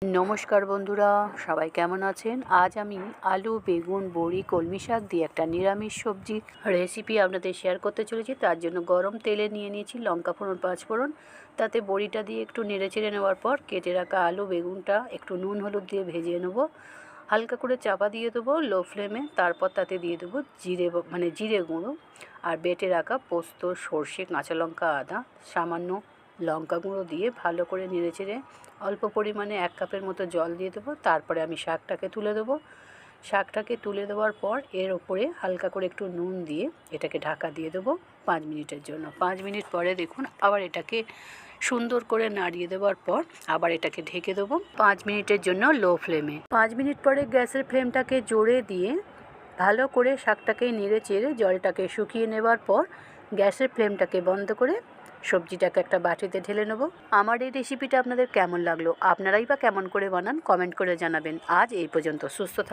নমস্কার বন্ধুরা, সবাই কেমন আছেন? আজ আমি আলু, বেগুন, বড়ি, কলমি শাক দিয়ে একটা নিরামিষ সবজি রেসিপি আপনাদের শেয়ার করতে চলেছি। তার জন্য গরম তেলে নিয়ে নিয়েছি লঙ্কা ফোড়ন, পাঁচ ফোড়ন। তাতে বড়িটা দিয়ে একটু নেড়েচেড়ে নেওয়ার পর কেটে রাখা আলু, বেগুনটা একটু নুন হলুদ দিয়ে ভেজে নেবো। হালকা করে চাপা দিয়ে দেবো লো ফ্লেমে। তারপর তাতে দিয়ে দেবো জিরে গুঁড়ো আর বেটে রাখা পোস্ত, সর্ষে, কাঁচা লঙ্কা, আদা, সামান্য লঙ্কা গুঁড়ো দিয়ে ভালো করে নেড়েচেড়ে অল্প পরিমাণে 1 কাপের মতো জল দিয়ে দেবো। তারপরে আমি শাকটাকে তুলে দেবো। শাকটাকে তুলে দেওয়ার পর এর ওপরে হালকা করে একটু নুন দিয়ে এটাকে ঢাকা দিয়ে দেবো 5 মিনিটের জন্য। 5 মিনিট পরে দেখুন আবার এটাকে সুন্দর করে নাড়িয়ে দেওয়ার পর আবার এটাকে ঢেকে দেবো 5 মিনিটের জন্য লো ফ্লেমে। 5 মিনিট পরে গ্যাসের ফ্লেমটাকে জোরে দিয়ে ভালো করে শাকটাকে নেড়ে চেড়ে জলটাকে শুকিয়ে নেবার পর গ্যাসের ফ্লেমটাকে বন্ধ করে সবজিটাকে একটা বাটিতে ঢেলে নেব। আমার এই রেসিপিটা আপনাদের কেমন লাগলো, আপনারাই বা কেমন করে বানান, কমেন্ট করে জানাবেন। আজ এই পর্যন্ত। সুস্থ